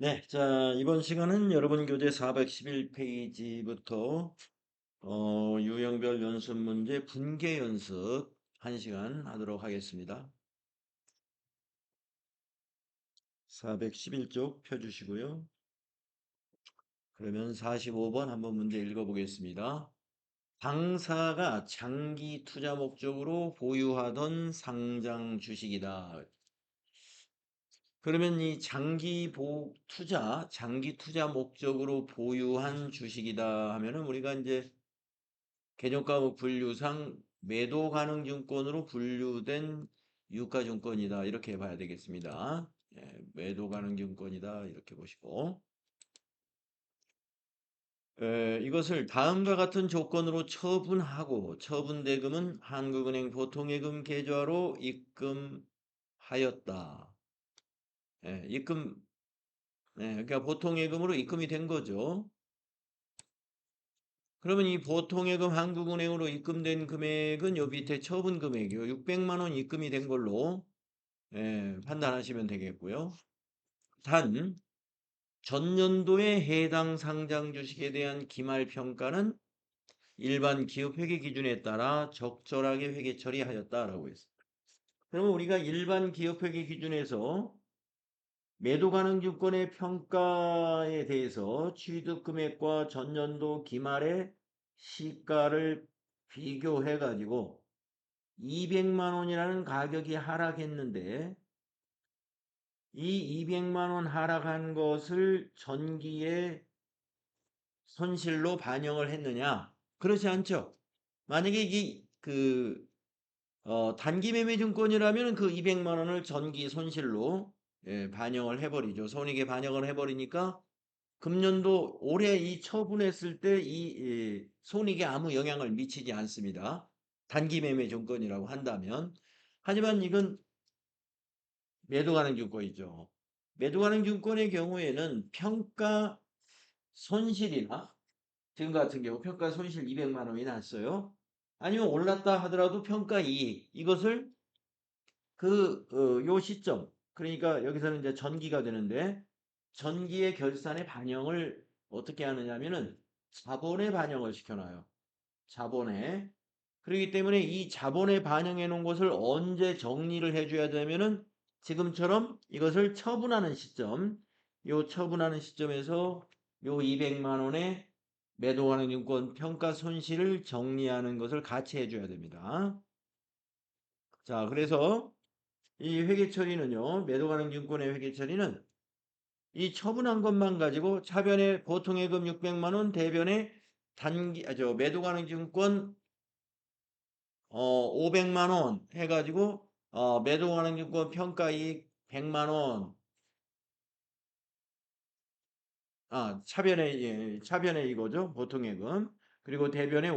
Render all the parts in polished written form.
네, 자, 이번 시간은 여러분 교재 411페이지부터 유형별 연습 문제 분계 연습 1시간 하도록 하겠습니다. 411쪽 펴주시고요. 그러면 45번 한번 문제 읽어보겠습니다. 당사가 장기 투자 목적으로 보유하던 상장 주식이다. 그러면 이 장기 투자 목적으로 보유한 주식이다 하면은 우리가 이제 개정과목 분류상 매도 가능 증권으로 분류된 유가증권이다. 이렇게 봐야 되겠습니다. 예, 매도 가능 증권이다. 이렇게 보시고. 이것을 다음과 같은 조건으로 처분하고 처분대금은 한국은행 보통예금 계좌로 입금하였다. 예, 그러니까 보통예금으로 입금이 된 거죠. 그러면 이 보통예금 한국은행으로 입금된 금액은 요 밑에 처분 금액이요. 600만 원 입금이 된 걸로 판단하시면 되겠고요. 단 전년도에 해당 상장 주식에 대한 기말 평가는 일반 기업 회계 기준에 따라 적절하게 회계 처리하였다라고 했습니다. 그러면 우리가 일반 기업 회계 기준에서 매도 가능 증권의 평가에 대해서 취득 금액과 전년도 기말의 시가를 비교해 가지고 200만 원이라는 가격이 하락했는데 이 200만 원 하락한 것을 전기의 손실로 반영을 했느냐? 그렇지 않죠. 만약에 이게 단기 매매 증권이라면 그 200만 원을 전기 손실로 반영을 해버리죠. 손익에 반영을 해버리니까 금년도 올해 이 처분했을 때 이 손익에 아무 영향을 미치지 않습니다. 단기 매매 증권이라고 한다면. 하지만 이건 매도 가능 증권이죠. 매도 가능 증권의 경우에는 평가 손실이나 지금 같은 경우 평가 손실 200만 원이 났어요. 아니면 올랐다 하더라도 평가 이익 이것을 요 시점 그러니까 여기서는 이제 전기가 되는데 전기의 결산에 반영을 어떻게 하느냐면은 자본에 반영을 시켜놔요. 자본에. 그렇기 때문에 이 자본에 반영해 놓은 것을 언제 정리를 해줘야 되면은 지금처럼 이것을 처분하는 시점, 요 처분하는 시점에서 요 200만 원의 매도하는 증권 평가 손실을 정리하는 것을 같이 해줘야 됩니다. 자, 그래서 이 회계 처리는요, 매도 가능 증권의 회계 처리는 이 처분한 것만 가지고 차변에 보통예금 600만 원, 대변에 매도 가능 증권 500만 원 해가지고 매도 가능 증권 평가이익 100만 원. 차변에 이거죠. 보통예금. 그리고 대변에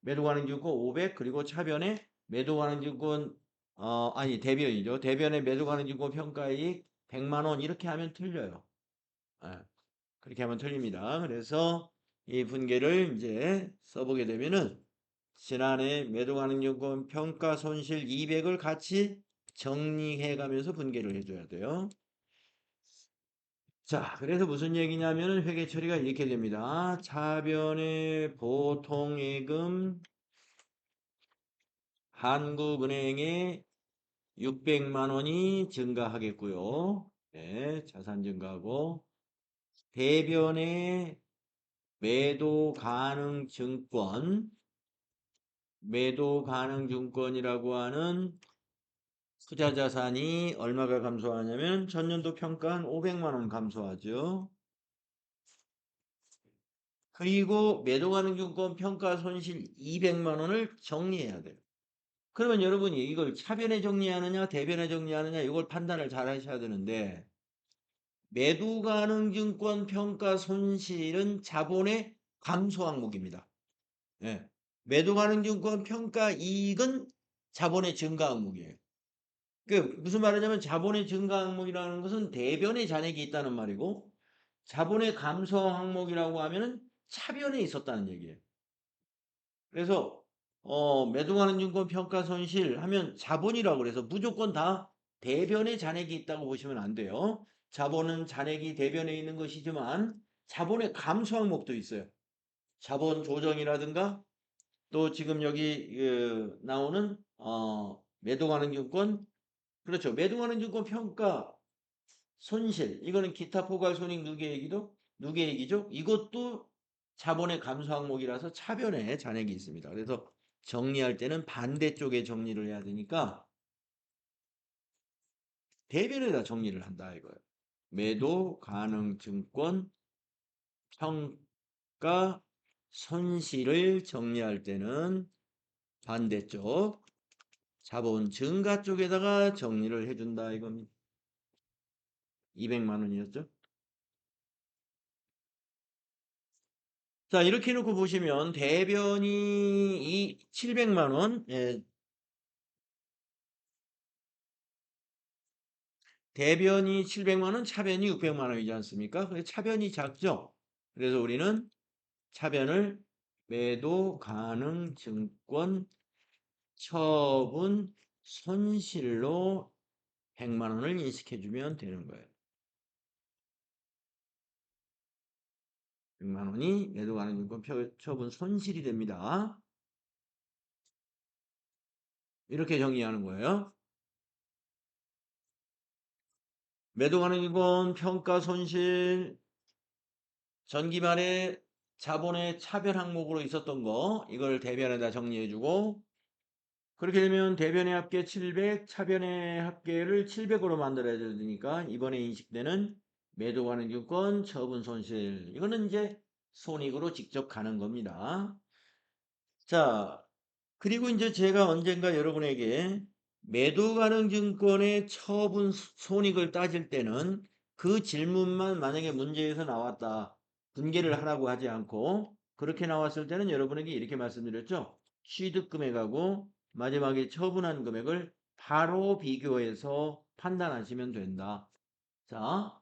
매도 가능 증권 500, 그리고 차변에 매도 가능 증권 대변이죠. 대변에 매도 가능 증권 평가이익 100만 원 이렇게 하면 틀려요. 예, 그렇게 하면 틀립니다. 그래서 이 분계를 이제 써보게 되면은 지난해 매도 가능 증권 평가 손실 200을 같이 정리해 가면서 분계를 해줘야 돼요. 자, 그래서 무슨 얘기냐면은 회계 처리가 이렇게 됩니다. 차변의 보통예금 한국은행에 600만 원이 증가하겠고요. 네, 자산 증가하고 대변의 매도 가능 증권이라고 하는 투자 자산이 얼마가 감소하냐면 전년도 평가 한 500만 원 감소하죠. 그리고 매도 가능 증권 평가 손실 200만 원을 정리해야 돼요. 그러면 여러분이 이걸 차변에 정리하느냐 대변에 정리하느냐 이걸 판단을 잘 하셔야 되는데 매도 가능 증권 평가 손실은 자본의 감소 항목입니다. 예. 매도 가능 증권 평가 이익은 자본의 증가 항목이에요. 무슨 말이냐면 자본의 증가 항목이라는 것은 대변의 잔액이 있다는 말이고 자본의 감소 항목이라고 하면은 차변에 있었다는 얘기예요. 그래서 매도 가능 증권 평가 손실 하면 자본이라고 그래서 무조건 다 대변의 잔액이 있다고 보시면 안 돼요. 자본은 잔액이 대변에 있는 것이지만 자본의 감소 항목도 있어요. 자본 조정이라든가 또 지금 여기 나오는 매도가능 증권 그렇죠. 매도가능 증권 평가 손실 이거는 기타 포괄 손익 누계액이죠. 이것도 자본의 감소 항목이라서 차변에 잔액이 있습니다. 그래서 정리할 때는 반대쪽에 정리를 해야 되니까 대변에다 정리를 한다 이거예요. 매도 가능 증권 평가 손실을 정리할 때는 반대쪽 자본 증가 쪽에다가 정리를 해준다 이겁니다. 200만 원이었죠. 자 이렇게 놓고 보시면 대변이 700만 원 대변이 700만 원 차변이 600만 원이지 않습니까? 차변이 작죠. 그래서 우리는 차변을 매도 가능 증권 처분 손실로 100만 원을 인식해 주면 되는 거예요. 100만 원이 매도 가능 증권 처분 손실이 됩니다. 이렇게 정리하는 거예요. 매도 가능 증권 평가 손실 전기 말에 자본의 차변 항목으로 있었던 거 이걸 대변에다 정리해 주고 그렇게 되면 대변의 합계 700, 차변의 합계를 700으로 만들어야 되니까 이번에 인식되는 매도 가능 증권 처분 손실 이거는 이제 손익으로 직접 가는 겁니다. 자, 그리고 이제 제가 언젠가 여러분에게 매도 가능 증권의 처분 손익을 따질 때는 그 질문만 만약에 문제에서 나왔다. 분개를 하라고 하지 않고 그렇게 나왔을 때는 여러분에게 이렇게 말씀드렸죠. 취득 금액하고 마지막에 처분한 금액을 바로 비교해서 판단하시면 된다. 자,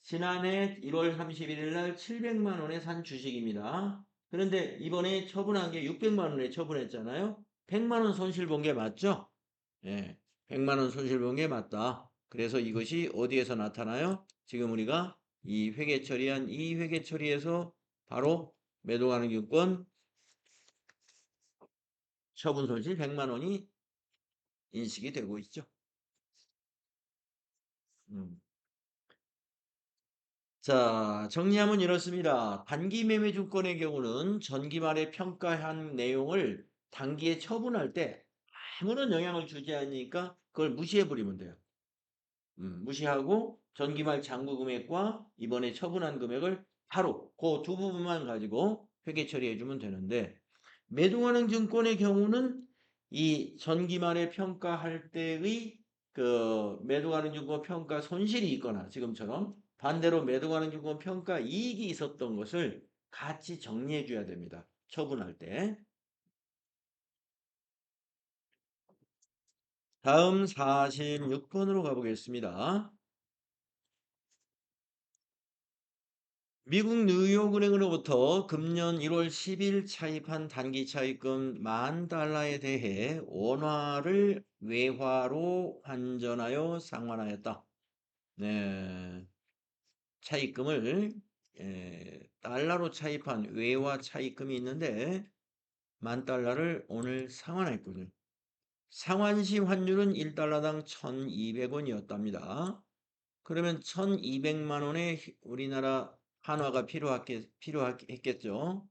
지난해 1월 31일 날 700만 원에 산 주식입니다. 그런데 이번에 처분한 게 600만 원에 처분했잖아요. 100만 원 손실 본 게 맞죠? 예. 100만 원 손실 본 게 맞다. 그래서 이것이 어디에서 나타나요? 지금 우리가 이 회계 처리한 이 회계 처리에서 바로 매도 가능 증권 처분 손실 100만 원이 인식이 되고 있죠. 자, 정리하면 이렇습니다. 단기 매매 주권의 경우는 전기 말에 평가한 내용을 단기에 처분할 때 아무런 영향을 주지 않으니까 그걸 무시해 버리면 돼요. 무시하고 전기말 잔고 금액과 이번에 처분한 금액을 바로 그 두 부분만 가지고 회계 처리해 주면 되는데 매도가능 증권의 경우는 이 전기말에 평가할 때의 그 매도가능 증권 평가 손실이 있거나 지금처럼 반대로 매도가능 증권 평가 이익이 있었던 것을 같이 정리해 줘야 됩니다. 처분할 때. 다음 46번으로 가보겠습니다. 미국 뉴욕은행으로부터 금년 1월 10일 차입한 단기 차입금 $10,000에 대해 원화를 외화로 환전하여 상환하였다. 네, 차입금을 달러로 차입한 외화 차입금이 있는데 $10,000를 오늘 상환했거든요. 상환시 환율은 1달러당 1,200원이었답니다. 그러면 1,200만 원의 우리나라 한화가 필요했겠죠.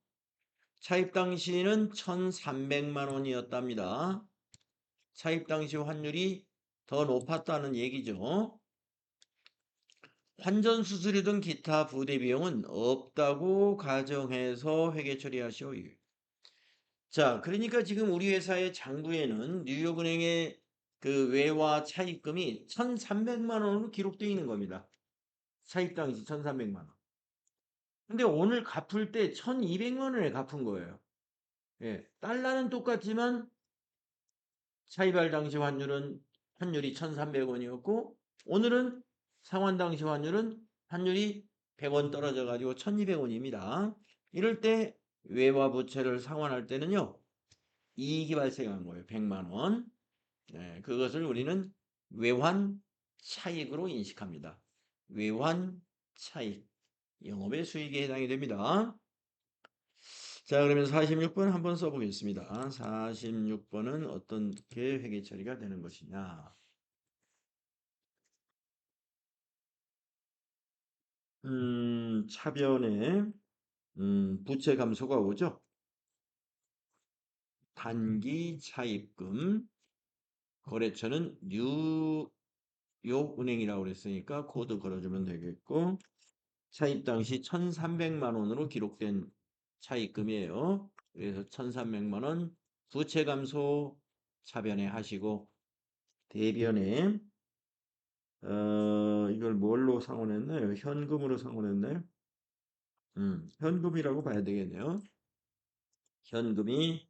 차입 당시는 1,300만 원이었답니다. 차입 당시 환율이 더 높았다는 얘기죠. 환전 수수료 등 기타 부대 비용은 없다고 가정해서 회계 처리하시오. 자, 그러니까 지금 우리 회사의 장부에는 뉴욕은행의 그 외화 차입금이 1,300만 원으로 기록되어 있는 겁니다. 차입 당시 1,300만 원. 근데 오늘 갚을 때 1,200만 원에 갚은 거예요. 예. 달러는 똑같지만 차입할 당시 환율이 1,300원이었고 오늘은 상환 당시 환율이 100원 떨어져 가지고 1,200원입니다. 이럴 때 외화 부채를 상환할 때는요. 이익이 발생한 거예요. 100만 원. 네, 그것을 우리는 외환 차익으로 인식합니다. 외환 차익, 영업의 수익에 해당이 됩니다. 자, 그러면 46번 한번 써보겠습니다. 46번은 어떻게 회계 처리가 되는 것이냐. 차변에 부채 감소가 오죠. 단기 차입금, 거래처는 뉴욕은행이라고 그랬으니까 코드 걸어주면 되겠고, 차입 당시 1,300만 원으로 기록된 차입금이에요. 그래서 1,300만 원 부채 감소 차변에 하시고, 대변에 이걸 뭘로 상환했나요? 현금으로 상환했나요? 현금이라고 봐야 되겠네요. 현금이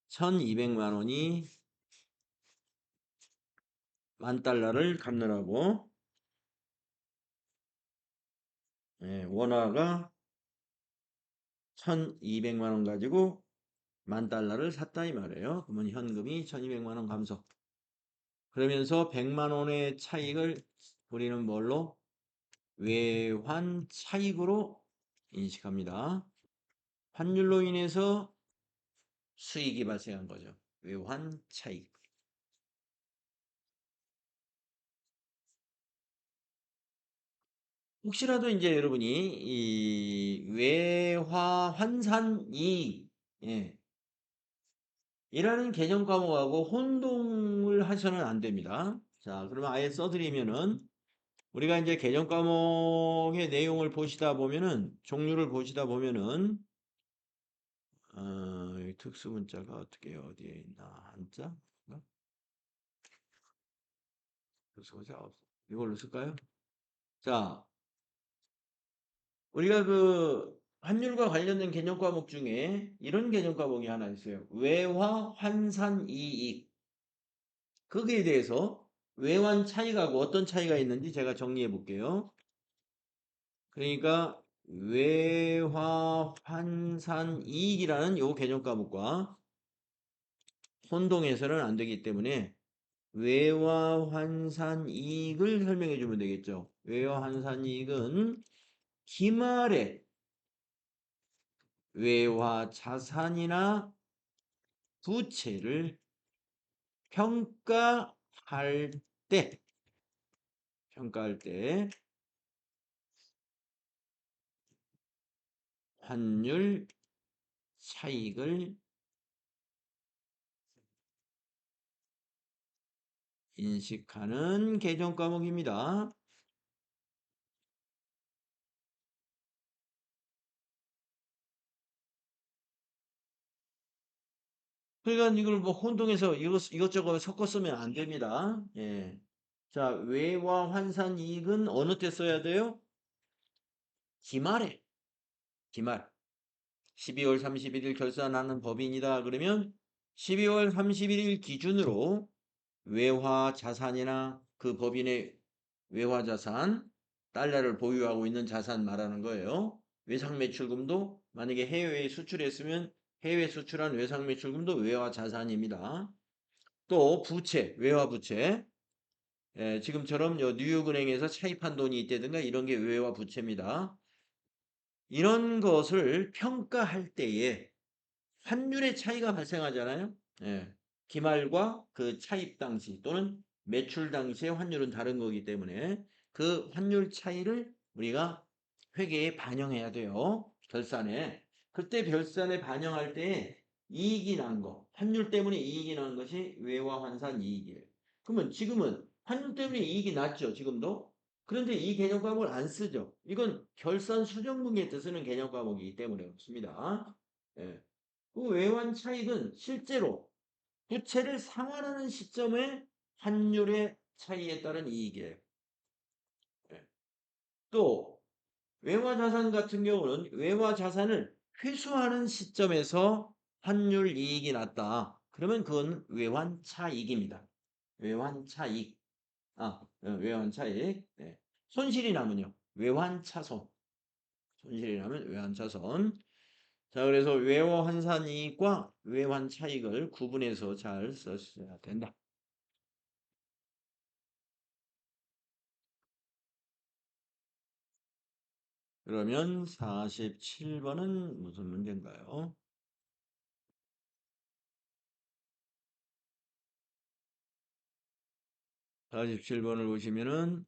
1,200만 원이 10,000달러를 갚느라고 원화가 1,200만 원 가지고 10,000달러를 샀다 이 말이에요. 그러면 현금이 1,200만 원 감소. 그러면서 100만 원의 차익을 우리는 뭘로? 외환 차익으로 인식합니다. 환율로 인해서 수익이 발생한 거죠. 외환 차익. 혹시라도 이제 여러분이 이 외화 환산 이익 이라는 개념 과목하고 혼동을 하셔는 안 됩니다. 자, 그러면 아예 써드리면은 우리가 이제 개념 과목의 내용을 보시다 보면은 종류를 보시다 보면은 이 특수 문자가 어떻게 어디에 있나 한자? 특수 문자 없어. 이걸로 쓸까요? 자, 우리가 그 환율과 관련된 개념 과목 중에 이런 개념 과목이 하나 있어요. 외화 환산 이익. 거기에 대해서 외환 차이가고 어떤 차이가 있는지 제가 정리해 볼게요. 그러니까 외화 환산 이익이라는 요 개념 과목과 혼동해서는 안 되기 때문에 외화 환산 이익을 설명해 주면 되겠죠. 외화 환산 이익은 기말에 외화 자산이나 부채를 평가할 때 환율 차익을 인식하는 개정 과목입니다. 그러니까 이걸 뭐 혼동해서 이것저것 섞어 쓰면 안 됩니다. 예. 자, 외화 환산 이익은 어느 때 써야 돼요? 기말에. 기말. 12월 31일 결산하는 법인이다. 그러면 12월 31일 기준으로 외화 자산이나 그 법인의 외화 자산, 달러를 보유하고 있는 자산 말하는 거예요. 외상 매출금도 만약에 해외에 수출했으면 해외 수출한 외상 매출금도 외화 자산입니다. 또 부채, 외화 부채. 지금처럼 뉴욕은행에서 차입한 돈이 있다든가 이런 게 외화 부채입니다. 이런 것을 평가할 때에 환율의 차이가 발생하잖아요. 기말과 그 차입 당시 또는 매출 당시의 환율은 다른 거기 때문에 그 환율 차이를 우리가 회계에 반영해야 돼요. 결산에. 그때 결산에 반영할 때 이익이 난 거, 환율 때문에 이익이 난 것이 외화 환산 이익이에요. 그러면 지금은 환율 때문에 이익이 났죠, 지금도. 그런데 이 개념 과목을 안 쓰죠. 이건 결산 수정분기에 쓰는 개념 과목이기 때문에 그렇습니다. 예. 그 외환 차익은 실제로 부채를 상환하는 시점의 환율의 차이에 따른 이익이에요. 예. 또 외화 자산 같은 경우는 외화 자산을 회수하는 시점에서 환율 이익이 났다. 그러면 그건 외환 차익입니다. 외환 차익. 외환 차익. 네. 손실이 나면요. 외환 차손. 손실이 나면 외환 차손. 자, 그래서 외화 환산 이익과 외환 차익을 구분해서 잘 써야 된다. 그러면 47번은 무슨 문제인가요? 47번을 보시면은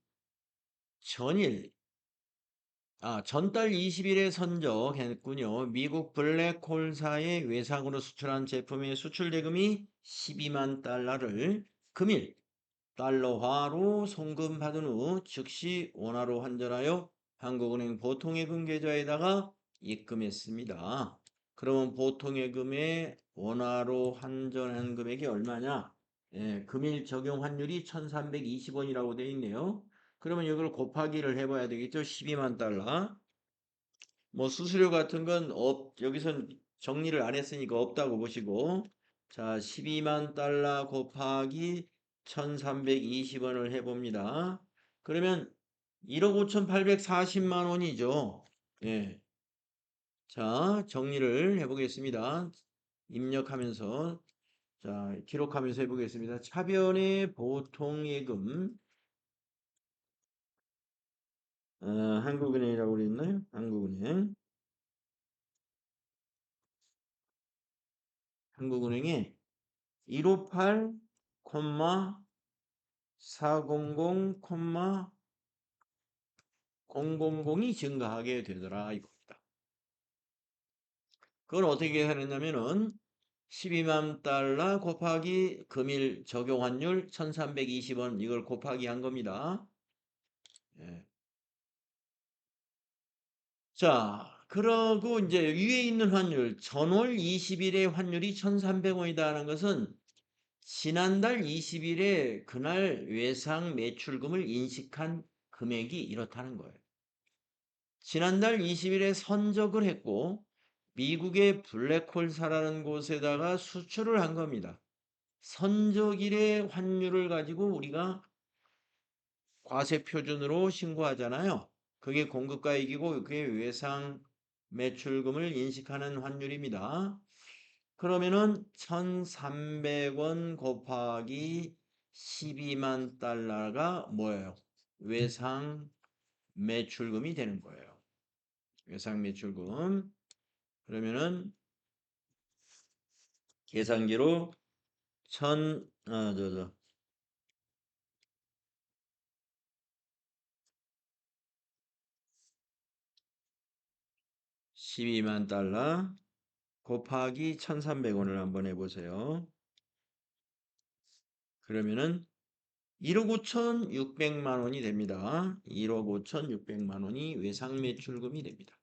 전달 20일에 선적했군요. 미국 블랙홀사의 외상으로 수출한 제품의 수출 대금이 12만 달러를 금일 달러화로 송금받은 후 즉시 원화로 환전하여 한국은행 보통예금 계좌에다가 입금했습니다. 그러면 보통예금에 원화로 환전한 금액이 얼마냐? 예, 금일 적용 환율이 1320원이라고 되어 있네요. 그러면 이걸 곱하기를 해봐야 되겠죠? 12만 달러. 뭐 수수료 같은 건 여기선 정리를 안 했으니까 없다고 보시고, 자, 12만 달러 곱하기 1320원을 해봅니다. 그러면 1억 5,840만 원이죠. 예. 자, 정리를 해보겠습니다. 입력하면서, 자, 기록하면서 해보겠습니다. 차변의 보통예금, 한국은행이라고 그랬나요? 한국은행. 한국은행에 158, 400, 000이 증가하게 되더라 이겁니다. 그건 어떻게 계산했냐면은 12만 달러 곱하기 금일 적용 환율 1320원 이걸 곱하기 한 겁니다. 예. 자, 그러고 이제 위에 있는 환율 전월 20일의 환율이 1300원이다라는 것은 지난달 20일에 그날 외상 매출금을 인식한 금액이 이렇다는 거예요. 지난달 20일에 선적을 했고 미국의 블랙홀사라는 곳에다가 수출을 한 겁니다. 선적일의 환율을 가지고 우리가 과세표준으로 신고하잖아요. 그게 공급가액이고 그게 외상 매출금을 인식하는 환율입니다. 그러면은 1300원 곱하기 12만 달러가 뭐예요? 외상 매출금이 되는 거예요. 외상 매출금. 그러면은 계산기로 12만 달러 곱하기 1300원을 한번 해보세요. 그러면은 1억 5,600만 원이 됩니다. 1억 5,600만 원이 외상 매출금이 됩니다.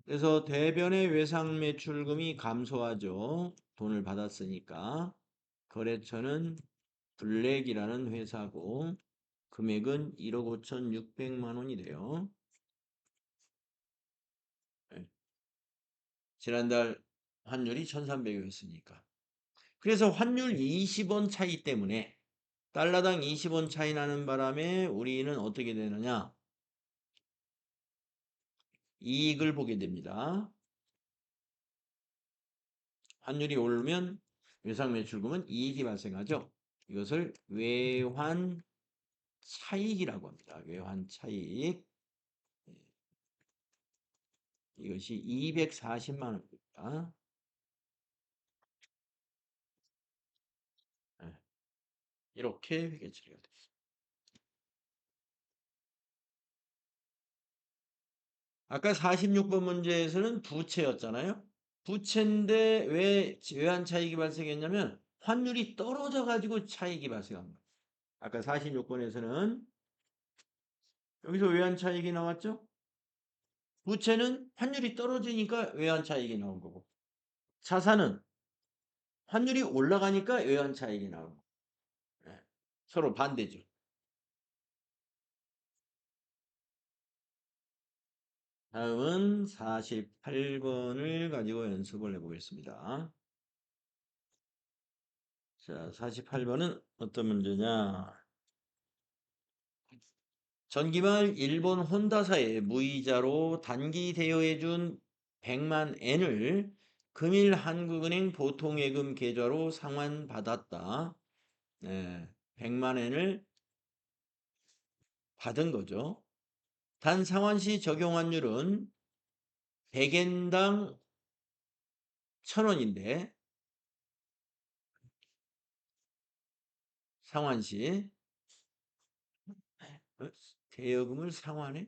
그래서 대변의 외상 매출금이 감소하죠. 돈을 받았으니까. 거래처는 블랙이라는 회사고 금액은 1억 5,600만 원이 돼요. 네. 지난달 환율이 1,300이었으니까. 그래서 환율 20원 차이 때문에 달러당 20원 차이 나는 바람에 우리는 어떻게 되느냐? 이익을 보게 됩니다. 환율이 오르면 외상 매출금은 이익이 발생하죠. 이것을 외환 차익이라고 합니다. 외환 차익. 이것이 240만 원입니다. 이렇게 회계 처리가 됩니다. 아까 46번 문제에서는 부채였잖아요. 부채인데 왜 외환 차익이 발생했냐면 환율이 떨어져 가지고 차익이 발생한 거예요. 아까 46번에서는 여기서 외환 차익이 나왔죠? 부채는 환율이 떨어지니까 외환 차익이 나온 거고 자산은 환율이 올라가니까 외환 차익이 나온 거고 네. 서로 반대죠. 다음은 48번을 가지고 연습을 해보겠습니다. 자, 48번은 어떤 문제냐? 전기말 일본 혼다사에 무이자로 단기 대여해준 100만 엔을 금일 한국은행 보통예금 계좌로 상환받았다. 네, 100만 엔을 받은 거죠. 단 상환시 적용 환율은 100엔당 1,000원인데 상환시 대여금을 상환해?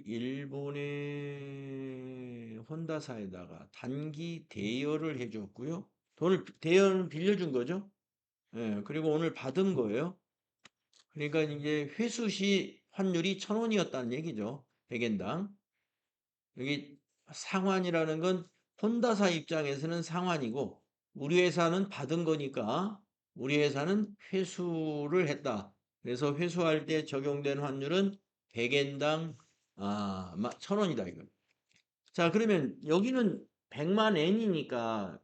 일본의 혼다사에다가 단기 대여를 해줬고요. 대여는 빌려준 거죠. 예, 그리고 오늘 받은 거예요. 그러니까 이제 회수시 환율이 1,000원이었다는 얘기죠. 100엔당. 여기 상환이라는 건 혼다사 입장에서는 상환이고 우리 회사는 받은 거니까 우리 회사는 회수를 했다. 그래서 회수할 때 적용된 환율은 100엔당 1,000원이다 이거. 자, 그러면 여기는 100만 엔이니까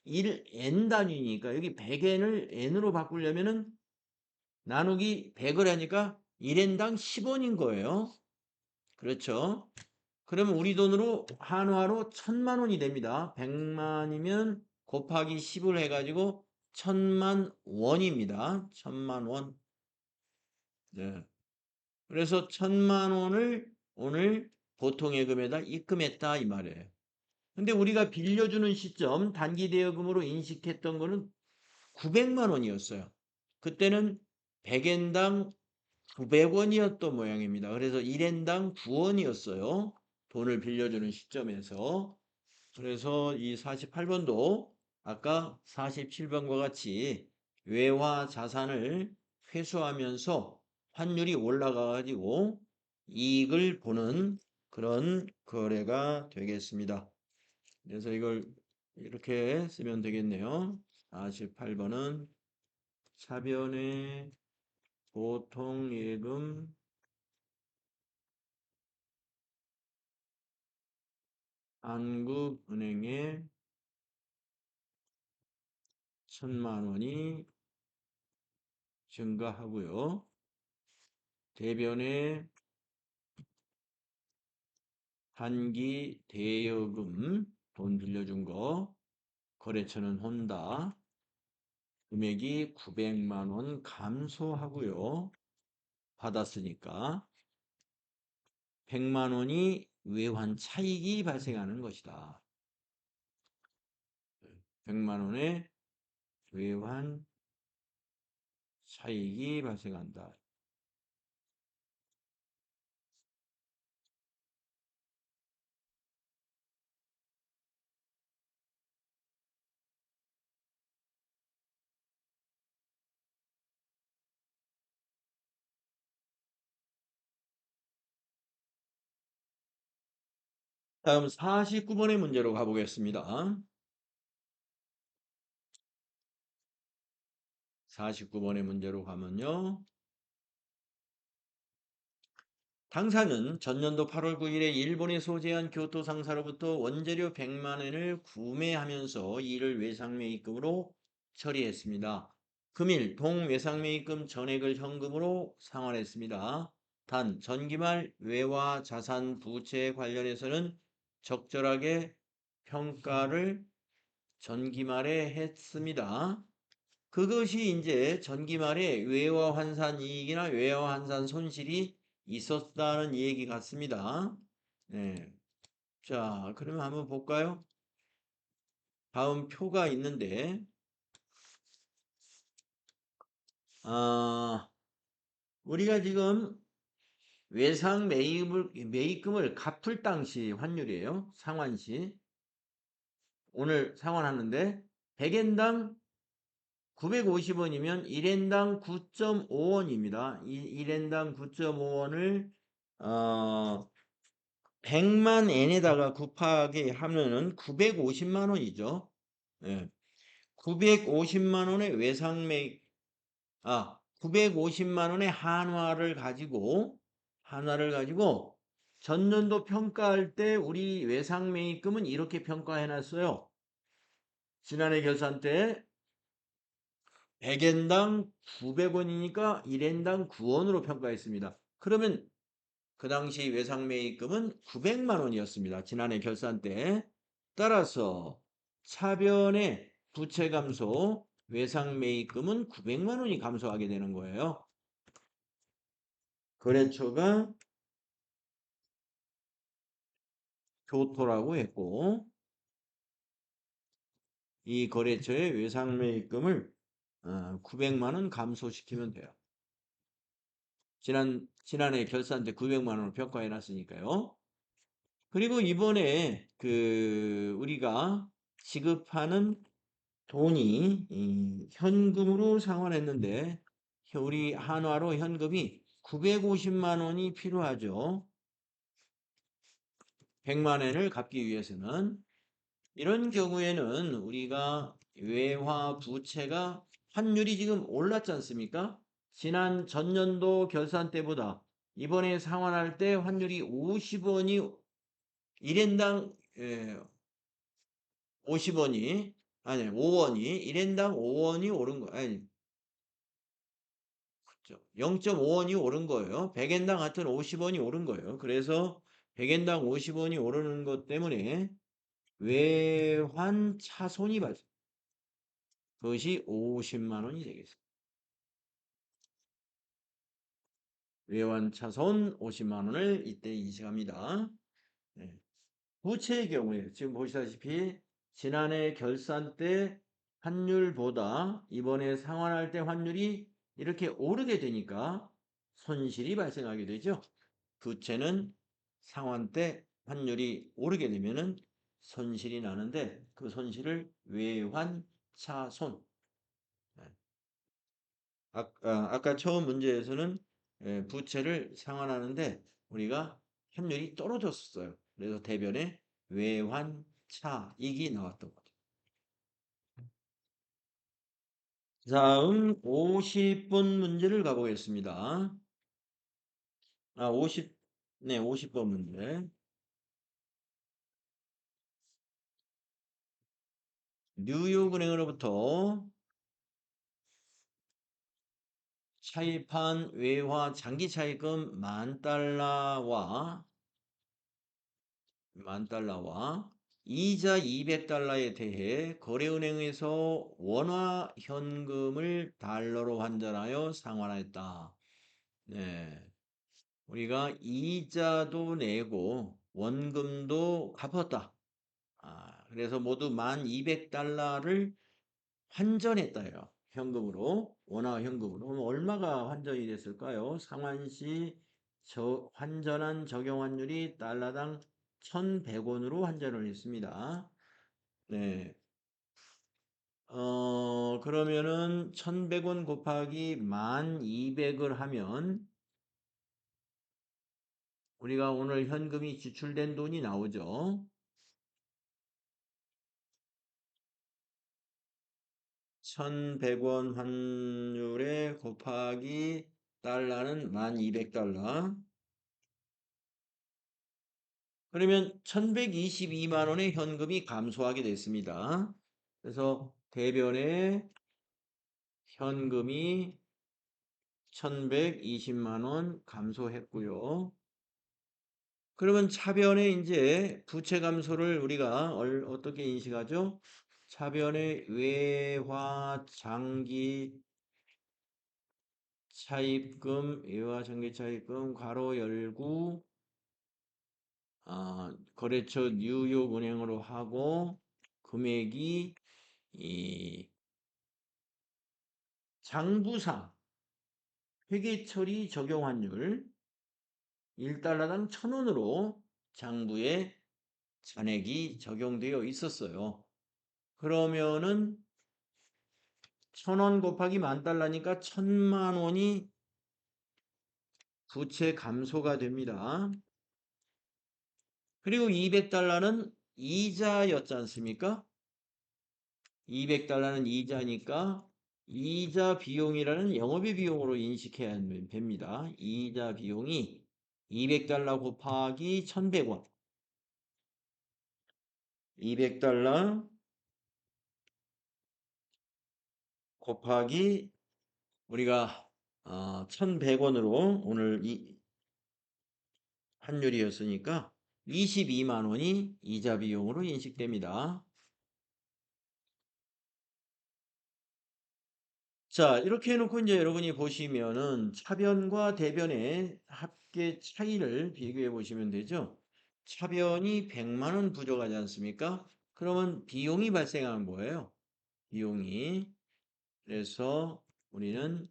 1엔 단위니까 여기 100엔을 엔으로 바꾸려면은 나누기 100을 하니까 1엔당 10원인 거예요. 그렇죠? 그러면 우리 돈으로 한화로 1,000만 원이 됩니다. 100만이면 곱하기 10을 해가지고 1,000만 원입니다. 1,000만 원. 네. 그래서 1,000만 원을 오늘 보통예금에다 입금했다 이 말이에요. 근데 우리가 빌려주는 시점 단기 대여금으로 인식했던 거는 900만 원이었어요. 그때는 100엔당 900원이었던 모양입니다. 그래서 1엔당 9원이었어요. 돈을 빌려주는 시점에서. 그래서 이 48번도 아까 47번과 같이 외화 자산을 회수하면서 환율이 올라가가지고 이익을 보는 그런 거래가 되겠습니다. 그래서 이걸 이렇게 쓰면 되겠네요. 48번은 차변의 보통예금 한국은행에 1,000만 원이 증가하고요. 대변에 단기 대여금 돈 빌려준 거 거래처는 혼다. 금액이 900만 원 감소하고요. 받았으니까 100만 원이 외환 차익이 발생하는 것이다. 100만 원의 외환 차익이 발생한다. 다음 49번의 문제로 가보겠습니다. 49번의 문제로 가면요. 당사는 전년도 8월 9일에 일본에 소재한 교토 상사로부터 원재료 100만 엔을 구매하면서 이를 외상매입금으로 처리했습니다. 금일 동외상매입금 전액을 현금으로 상환했습니다. 단 전기말 외화 자산 부채 관련해서는 적절하게 평가를 전기말에 했습니다. 그것이 이제 전기말에 외화 환산 이익이나 외화 환산 손실이 있었다는 얘기 같습니다. 네. 자, 그러면 한번 볼까요? 다음 표가 있는데, 우리가 지금 외상 매입금을 갚을 당시 환율이에요. 상환시. 오늘 상환하는데, 100엔당 950원이면 1엔당 9.5원입니다. 1엔당 9.5원을 100만 엔에다가 곱하기 하면은 950만 원이죠. 예. 950만 원의 외상매입 950만 원의 한화를 가지고 전년도 평가할 때 우리 외상매입금은 이렇게 평가해 놨어요. 지난해 결산 때 100엔당 900원이니까 1엔당 9원으로 평가했습니다. 그러면 그 당시 외상매입금은 900만 원이었습니다. 지난해 결산 때. 따라서 차변의 부채 감소, 외상매입금은 900만 원이 감소하게 되는 거예요. 거래처가 교토라고 했고 이 거래처의 외상매입금을 900만 원 감소시키면 돼요. 지난해 결산 때 900만 원을 평가해 놨으니까요. 그리고 이번에 우리가 지급하는 돈이 현금으로 상환했는데 우리 한화로 현금이 950만 원이 필요하죠. 100만 원을 갚기 위해서는. 이런 경우에는 우리가 외화 부채가 환율이 지금 올랐지 않습니까? 지난 전년도 결산 때보다 이번에 상환할 때 환율이 50원이 1엔당 50원이 아니 5원이 1엔당 5원이 오른 거 아니 0.5원이 오른 거예요. 100엔당 같은 50원이 오른 거예요. 그래서 100엔당 50원이 오르는 것 때문에 외환 차손이 발생. 그것이 50만 원이 되겠습니다. 외환 차손 50만 원을 이때 인식합니다. 네. 부채의 경우에 지금 보시다시피 지난해 결산 때 환율보다 이번에 상환할 때 환율이 이렇게 오르게 되니까 손실이 발생하게 되죠. 부채는 상환 때 환율이 오르게 되면은 손실이 나는데 그 손실을 외환차손. 아까 처음 문제에서는 부채를 상환하는데 우리가 환율이 떨어졌어요. 그래서 대변에 외환차익이 나왔던 거죠. 다음 50번 문제를 가보겠습니다. 50번 문제. 뉴욕은행으로부터 차입한 외화 장기 차입금 10,000달러와 이자 200달러에 대해 거래은행에서 원화 현금을 달러로 환전하여 상환했다. 네. 우리가 이자도 내고 원금도 갚았다. 그래서 모두 1200달러를 환전했다요. 현금으로, 원화 현금으로. 그럼 얼마가 환전이 됐을까요? 상환 시 환전한 적용 환율이 달러당 1,100원으로 환전을 했습니다. 네. 그러면은 1,100원 곱하기 1,200을 하면 우리가 오늘 현금이 지출된 돈이 나오죠. 1,100원 환율에 곱하기 달러는 1,200달러. 그러면 1,122만 원의 현금이 감소하게 됐습니다. 그래서 대변에 현금이 1,120만 원 감소했고요. 그러면 차변에 이제 부채 감소를 우리가 어떻게 인식하죠? 차변에 외화 장기 차입금, 외화 장기 차입금 괄호 열고 거래처 뉴욕은행으로 하고 금액이 이 장부상 회계처리 적용 환율 1달러당 1,000원으로 장부에 잔액이 적용되어 있었어요. 그러면은 1,000원 곱하기 10,000달러니까 1,000만 원이 부채 감소가 됩니다. 그리고 200달러는 이자였지 않습니까? 200달러는 이자니까 이자 비용이라는 영업의 비용으로 인식해야 됩니다. 이자 비용이 200달러 곱하기 1,100원. 200달러 곱하기 우리가 1,100원으로 오늘 이 환율이었으니까 22만 원이 이자 비용으로 인식됩니다. 자, 이렇게 해놓고 이제 여러분이 보시면은 차변과 대변의 합계 차이를 비교해 보시면 되죠. 차변이 100만 원 부족하지 않습니까? 그러면 비용이 발생한 거예요. 비용이. 그래서 우리는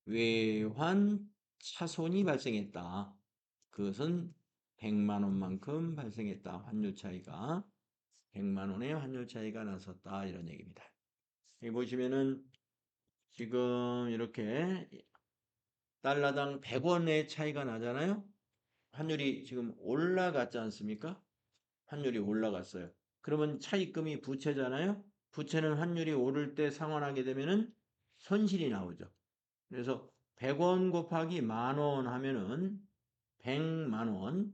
외환 차손이 발생했다. 그것은 100만 원만큼 발생했다. 환율 차이가. 100만 원의 환율 차이가 났었다. 이런 얘기입니다. 여기 보시면은 지금 이렇게 달러당 100원의 차이가 나잖아요. 환율이 지금 올라갔지 않습니까? 환율이 올라갔어요. 그러면 차입금이 부채잖아요. 부채는 환율이 오를 때 상환하게 되면은 손실이 나오죠. 그래서 100원 곱하기 만원 하면은 100만 원,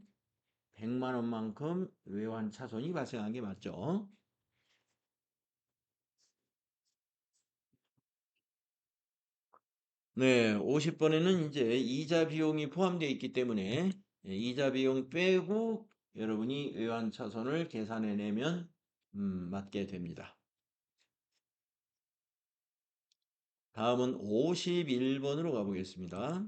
100만 원만큼 외환 차손이 발생한 게 맞죠. 네, 50번에는 이제 이자 비용이 포함되어 있기 때문에 이자 비용 빼고 여러분이 외환 차손을 계산해 내면 맞게 됩니다. 다음은 51번으로 가보겠습니다.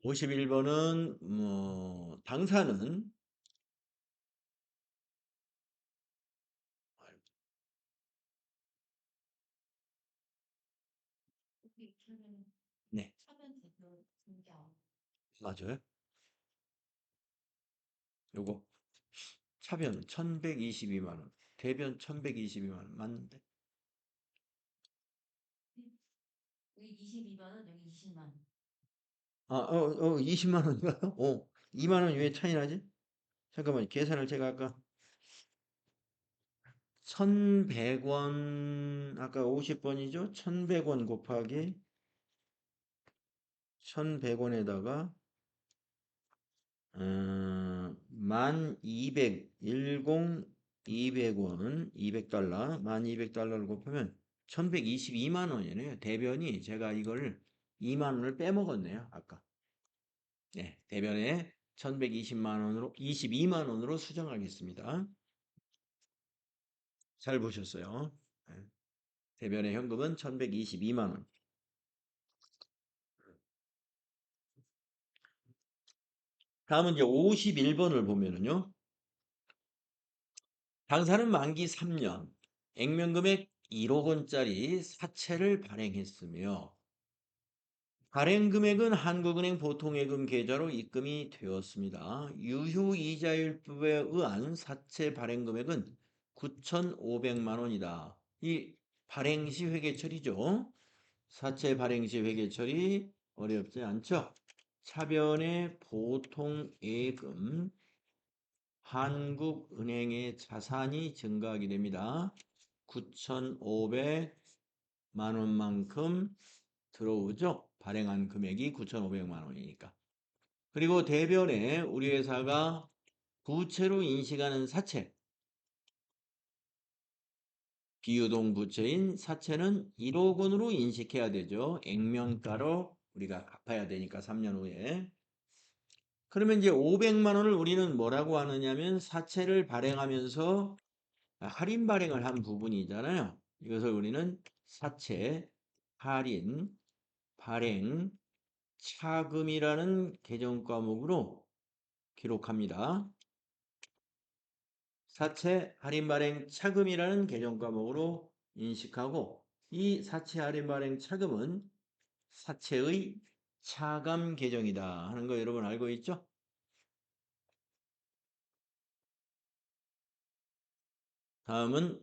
51번은 당사는 네, 맞아요. 요거 차변 1122만 원, 대변 1122만 원 맞는데? 여기 22번은 여기 20만 원. 20만 원인가요? 2만 원 왜 차이 나지? 잠깐만, 계산을 제가 아까 1100원, 아까 50번이죠? 1100원 곱하기 1100원에다가 1200, 200원, 200달러, 1200달러를 곱하면 1122만 원이네요. 대변이 제가 이걸 2만 원을 빼먹었네요. 아까. 네, 대변에 1120만 원으로, 22만 원으로 수정하겠습니다. 잘 보셨어요. 네, 대변의 현금은 1122만 원. 다음은 이제 51번을 보면은요. 당사는 만기 3년, 액면금액 1억 원짜리 사채를 발행했으며 발행 금액은 한국은행 보통예금 계좌로 입금이 되었습니다. 유효이자율법에 의한 사채 발행 금액은 9,500만 원이다. 이 발행 시 회계처리죠. 사채 발행 시 회계처리 어렵지 않죠? 차변의 보통예금 한국은행의 자산이 증가하게 됩니다. 9,500만 원만큼 들어오죠. 발행한 금액이 9,500만 원이니까. 그리고 대변에 우리 회사가 부채로 인식하는 사채, 비유동 부채인 사채는 1억 원으로 인식해야 되죠. 액면가로 우리가 갚아야 되니까 3년 후에. 그러면 이제 500만 원을 우리는 뭐라고 하느냐면 사채를 발행하면서 할인 발행을 한 부분이잖아요. 이것을 우리는 사채, 할인, 발행, 차금이라는 계정 과목으로 기록합니다. 사채, 할인 발행, 차금이라는 계정 과목으로 인식하고 이 사채, 할인 발행, 차금은 사채의 차감 계정이다 하는 거 여러분 알고 있죠? 다음은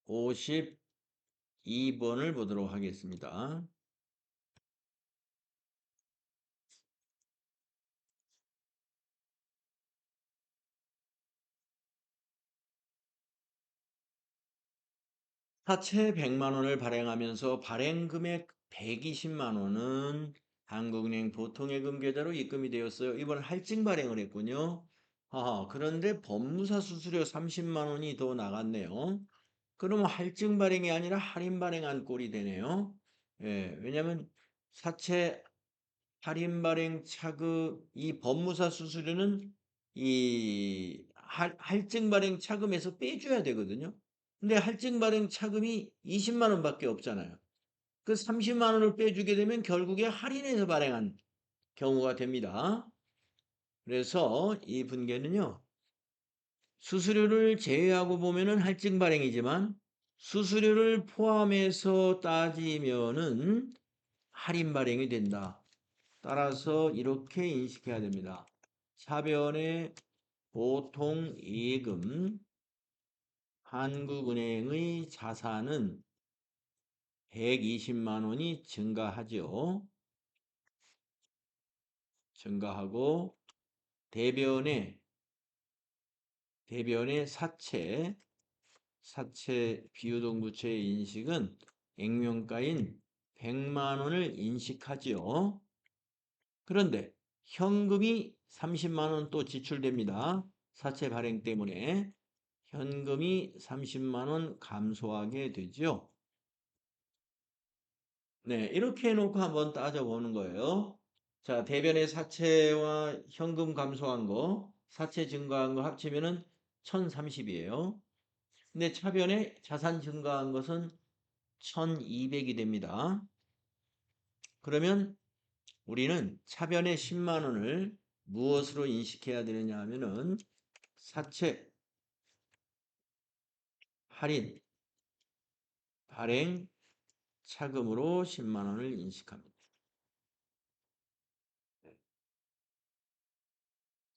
52번을 보도록 하겠습니다. 사채 100만 원을 발행하면서 발행 금액 120만 원은 한국은행 보통예금 계좌로 입금이 되었어요. 이번 할증 발행을 했군요. 그런데 법무사 수수료 30만 원이 더 나갔네요. 그러면 할증 발행이 아니라 할인 발행한 꼴이 되네요. 예, 왜냐면 사채 할인 발행 차금 이 법무사 수수료는 이 할증 발행 차금에서 빼줘야 되거든요. 근데 할증 발행 차금이 20만 원밖에 없잖아요. 그 30만 원을 빼주게 되면 결국에 할인해서 발행한 경우가 됩니다. 그래서 이 분계는요. 수수료를 제외하고 보면은 할증 발행이지만 수수료를 포함해서 따지면은 할인 발행이 된다. 따라서 이렇게 인식해야 됩니다. 차변의 보통 예금 한국은행의 자산은 120만 원이 증가하죠. 증가하고 대변의 사채 비유동부채의 인식은 액면가인 100만 원을 인식하지요. 그런데 현금이 30만 원 또 지출됩니다. 사채 발행 때문에 현금이 30만 원 감소하게 되죠. 네, 이렇게 해놓고 한번 따져보는 거예요. 자, 대변의 사채와 현금 감소한 거, 사채 증가한 거 합치면은 1030이에요. 근데 차변에 자산 증가한 것은 1200이 됩니다. 그러면 우리는 차변에 10만 원을 무엇으로 인식해야 되느냐 하면은 사채, 할인, 발행, 차금으로 10만 원을 인식합니다.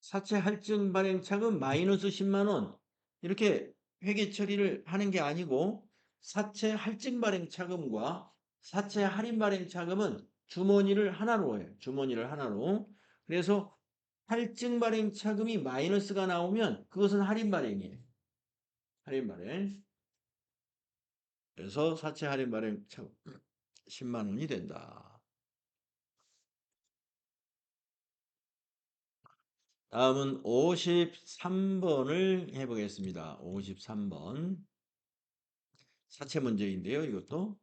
사채 할증 발행 차금 마이너스 10만 원 이렇게 회계 처리를 하는 게 아니고 사채 할증 발행 차금과 사채 할인 발행 차금은 주머니를 하나로 해요. 주머니를 하나로. 그래서 할증 발행 차금이 마이너스가 나오면 그것은 할인 발행이에요. 할인 발행. 그래서 사채 할인 발행 차금 10만 원이 된다. 다음은 53번을 해보겠습니다. 53번. 사채 문제인데요, 이것도.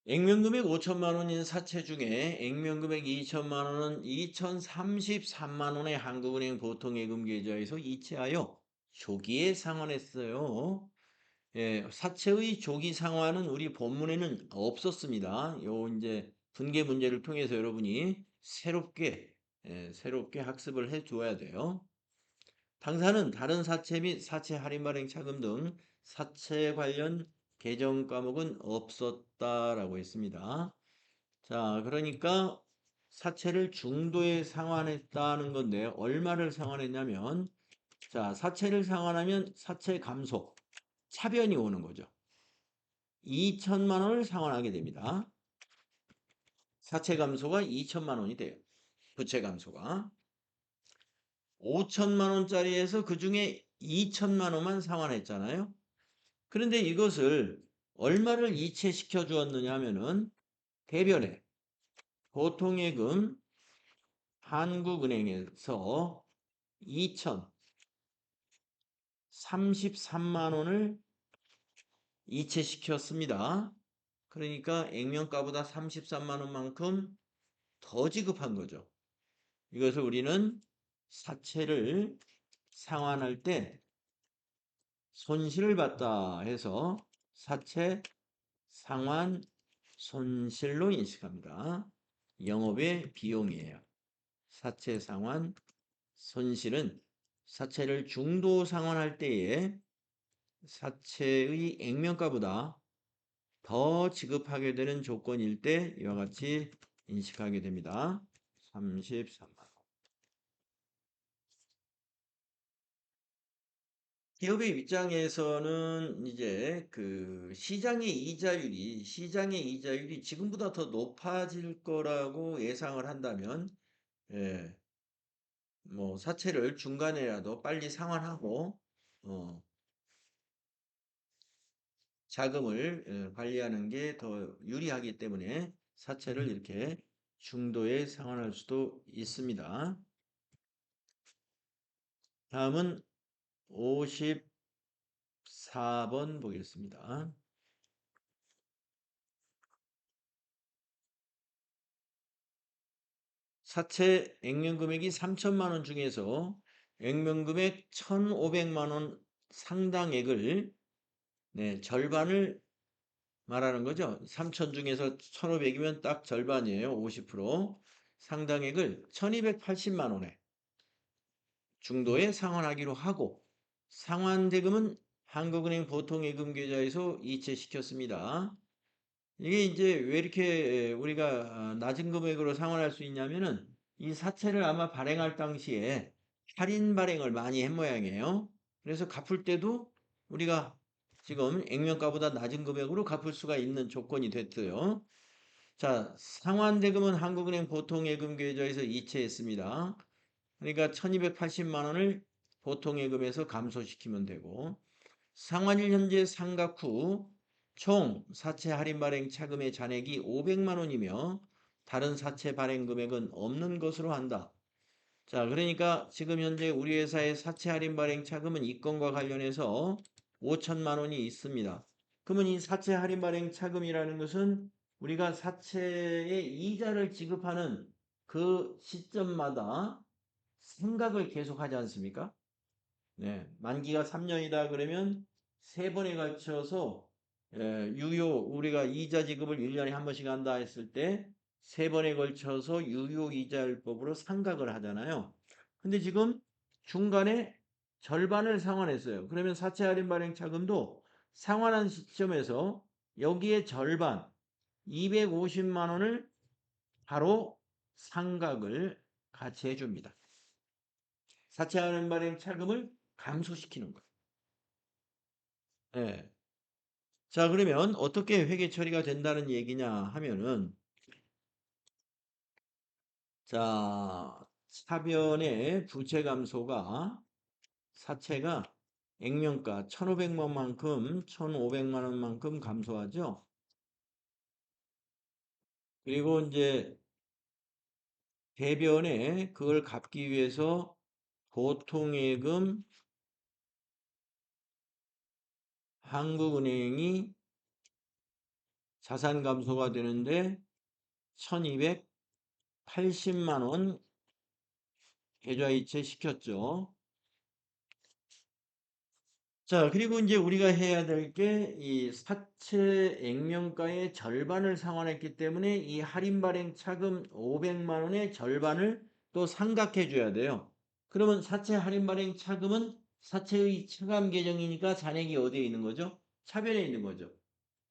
액면금액 5천만 원인 사채 중에 액면금액 2천만 원은 2,033만 원의 한국은행 보통예금 계좌에서 이체하여 조기에 상환했어요. 예, 사채의 조기 상환은 우리 본문에는 없었습니다. 요 이제 분계 문제를 통해서 여러분이 새롭게 학습을 해 두어야 돼요. 당사는 다른 사채 및 사채 할인 발행 차금 등 사채 관련 개정 과목은 없었다라고 했습니다. 자, 그러니까 사채를 중도에 상환했다는 건데 얼마를 상환했냐면 자, 사채를 상환하면 사채 감소, 차변이 오는 거죠. 2천만 원을 상환하게 됩니다. 사채 감소가 2천만 원이 돼요. 부채 감소가. 5천만 원짜리에서 그 중에 2천만 원만 상환했잖아요. 그런데 이것을 얼마를 이체시켜 주었느냐 하면은 대변에 보통예금 한국은행에서 2,033만 원을 이체시켰습니다. 그러니까 액면가보다 33만 원만큼 더 지급한 거죠. 이것을 우리는 사채를 상환할 때 손실을 봤다 해서 사채 상환 손실로 인식합니다. 영업의 비용이에요. 사채 상환 손실은 사채를 중도 상환할 때에 사채의 액면가보다 더 지급하게 되는 조건일 때 이와 같이 인식하게 됩니다. 33만 원. 기업의 입장에서는 이제 그 시장의 이자율이 지금보다 더 높아질 거라고 예상을 한다면 예, 뭐 사채를 중간에라도 빨리 상환하고 어, 자금을 관리하는 게 더 유리하기 때문에 사채를 이렇게 중도에 상환할 수도 있습니다. 다음은 4번 보겠습니다. 사채 액면 금액이 3천만 원 중에서 액면 금액 1,500만 원 상당액을 절반을 말하는 거죠. 3천 중에서 1,500이면 딱 절반이에요. 50%. 상당액을 1,280만 원에 중도에 상환하기로 하고 상환대금은 한국은행 보통예금계좌에서 이체시켰습니다. 이게 이제 왜 이렇게 우리가 낮은 금액으로 상환할 수 있냐면은 이 사채를 아마 발행할 당시에 할인 발행을 많이 한 모양이에요. 그래서 갚을 때도 우리가 지금 액면가보다 낮은 금액으로 갚을 수가 있는 조건이 됐어요. 자, 상환대금은 한국은행 보통예금계좌에서 이체했습니다. 그러니까 1280만 원을 보통예금에서 감소시키면 되고 상환일 현재 상각 후 총 사채 할인 발행 차금의 잔액이 500만 원이며 다른 사채 발행 금액은 없는 것으로 한다. 자, 그러니까 지금 현재 우리 회사의 사채 할인 발행 차금은 이 건과 관련해서 5천만 원이 있습니다. 그러면 이 사채 할인 발행 차금이라는 것은 우리가 사채의 이자를 지급하는 그 시점마다 생각을 계속하지 않습니까? 네, 만기가 3년이다 그러면 세 번에 걸쳐서 유효 우리가 이자 지급을 1년에 한 번씩 한다 했을 때 세 번에 걸쳐서 유효 이자율법으로 상각을 하잖아요. 근데 지금 중간에 절반을 상환했어요. 그러면 사채 할인 발행 차금도 상환한 시점에서 여기에 절반 250만 원을 바로 상각을 같이 해줍니다. 사채 할인 발행 차금을 감소시키는 거예요. 예. 자, 그러면 어떻게 회계 처리가 된다는 얘기냐 하면은, 자, 차변의 부채 감소가 사채가 액면가 1,500만 원만큼, 1,500만 원만큼 감소하죠. 그리고 이제 대변에 그걸 갚기 위해서 보통예금 한국은행이 자산 감소가 되는데 1,280만 원 계좌이체 시켰죠. 자, 그리고 이제 우리가 해야 될 게 이 사채 액면가의 절반을 상환했기 때문에 이 할인 발행 차금 500만 원의 절반을 또 상각해 줘야 돼요. 그러면 사채 할인 발행 차금은 사채의 차감 계정이니까 잔액이 어디에 있는 거죠? 차변에 있는 거죠.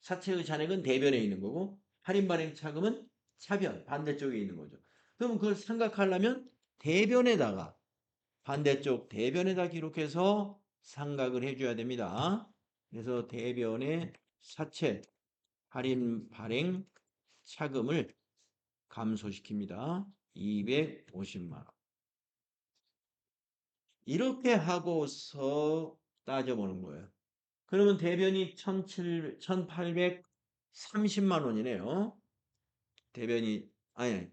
사채의 잔액은 대변에 있는 거고 할인 발행 차금은 차변 반대쪽에 있는 거죠. 그러면 그걸 상각하려면 대변에다가 반대쪽 대변에다 기록해서 상각을 해줘야 됩니다. 그래서 대변의 사채 할인 발행 차금을 감소시킵니다. 250만 원. 이렇게 하고서 따져보는 거예요. 그러면 대변이 1,830만 원이네요. 대변이 아니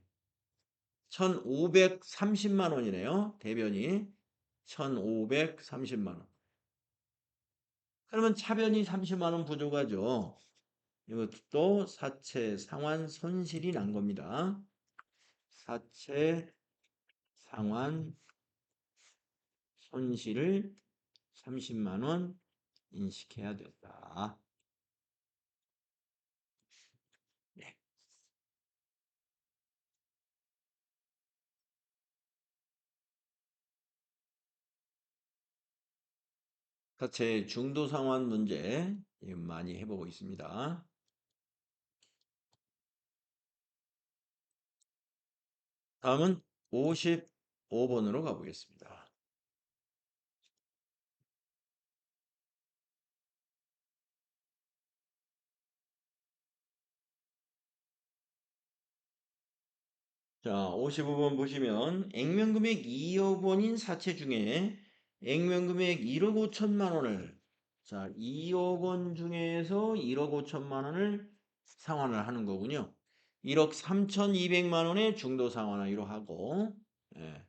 1,530만 원이네요. 대변이 1,530만 원. 그러면 차변이 30만 원 부족하죠. 이것도 사채 상환 손실이 난 겁니다. 사채 상환 손실을 30만 원 인식해야 된다. 네. 사채 중도 상환 문제 많이 해보고 있습니다. 다음은 55번으로 가보겠습니다. 자, 55번 보시면 액면금액 2억 원인 사채 중에 액면금액 1억 5천만 원을 자, 2억 원 중에서 1억 5천만 원을 상환을 하는 거군요. 1억 3,200만 원의 중도 상환하기로 하고 예.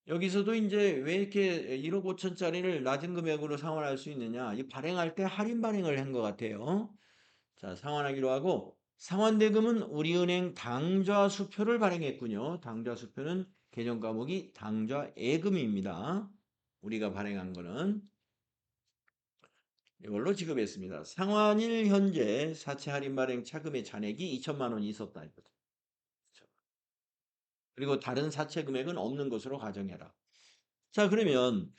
여기서도 이제 왜 이렇게 1억 5천짜리를 낮은 금액으로 상환할 수 있느냐? 이 발행할 때 할인 발행을 한 것 같아요. 자, 상환하기로 하고 상환대금은 우리은행 당좌수표를 발행했군요. 당좌수표는 계정 과목이 당좌예금입니다. 우리가 발행한 거는 이걸로 지급했습니다. 상환일 현재 사채 할인 발행 차금의 잔액이 2천만 원이 있었다. 이거죠. 그리고 다른 사채 금액은 없는 것으로 가정해라. 자, 그러면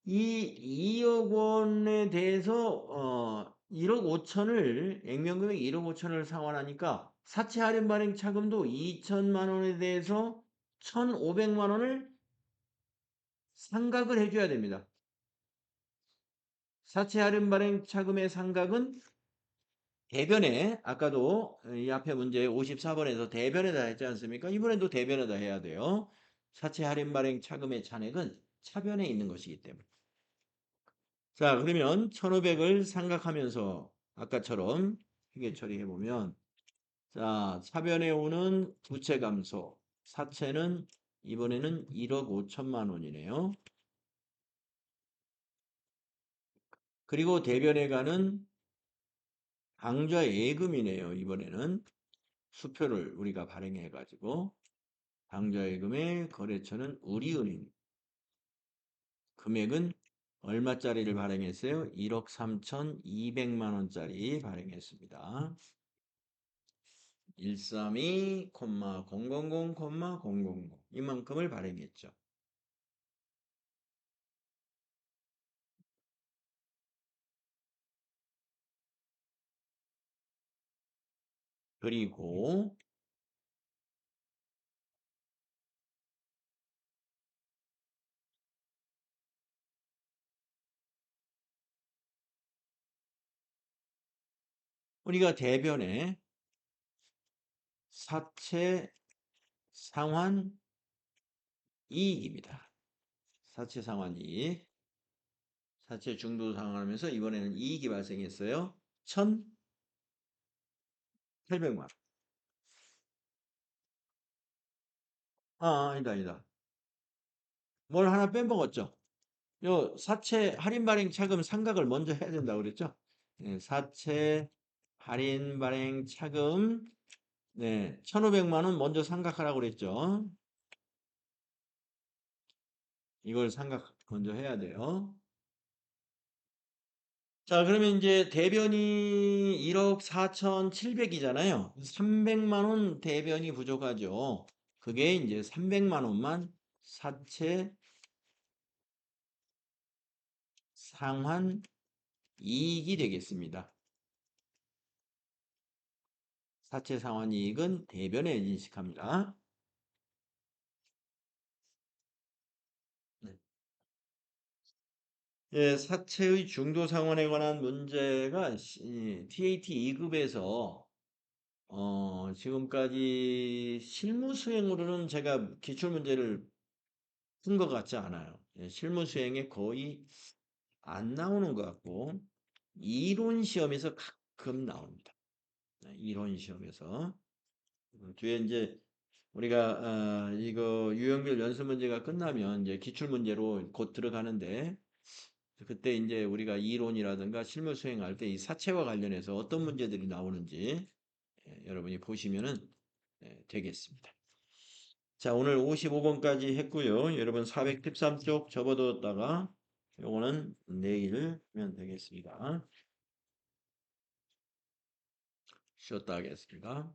이 2억 원에 대해서 1억 5천을 액면금액 1억 5천을 상환하니까 사채 할인 발행 차금도 2천만 원에 대해서 1,500만 원을 상각을 해줘야 됩니다. 사채 할인 발행 차금의 상각은 대변에 아까도 이 앞에 문제 54번에서 대변에다 했지 않습니까? 이번에도 대변에다 해야 돼요. 사채 할인 발행 차금의 잔액은 차변에 있는 것이기 때문에. 자, 그러면 1,500을 삼각하면서 아까처럼 회계 처리해 보면 자, 차변에 오는 부채 감소. 사채는 이번에는 1억 5천만 원이네요. 그리고 대변에 가는 당좌 예금이네요. 이번에는 수표를 우리가 발행해 가지고 당좌 예금의 거래처는 우리은행. 금액은 얼마짜리를 발행했어요? 1억 3,200만 원짜리 발행했습니다. 132,000,000 이만큼을 발행했죠. 그리고 우리가 대변에 사채 상환 이익입니다. 사채 상환 이익. 사채 중도 상환하면서 이번에는 이익이 발생했어요. 1,800만 원. 아니다, 아니다. 뭘 하나 빼먹었죠? 요 사채 할인 발행 차금 상각을 먼저 해야 된다고 그랬죠? 네, 사채 할인 발행 차금 네, 1,500만 원 먼저 상각하라고 그랬죠? 이걸 상각 먼저 해야 돼요. 자, 그러면 이제 대변이 1억 4,700이잖아요. 300만 원 대변이 부족하죠. 그게 이제 300만 원만 사채 상환 이익이 되겠습니다. 사채 상환 이익은 대변에 인식합니다. 네. 예, 사채의 중도 상환에 관한 문제가 TAT 2급에서 지금까지 실무 수행으로는 제가 기출 문제를 푼 것 같지 않아요. 예, 실무 수행에 거의 안 나오는 것 같고 이론 시험에서 가끔 나옵니다. 네, 이론 시험에서 뒤에 이제 우리가 이거 유형별 연습 문제가 끝나면 이제 기출 문제로 곧 들어가는데 그때 이제 우리가 이론이라든가 실무 수행할 때 이 사채와 관련해서 어떤 문제들이 나오는지 여러분이 보시면은 되겠습니다. 자, 오늘 55번까지 했고요. 여러분 413쪽 접어뒀다가 요거는 내일 하면 되겠습니다. 쉬었다 하겠습니다.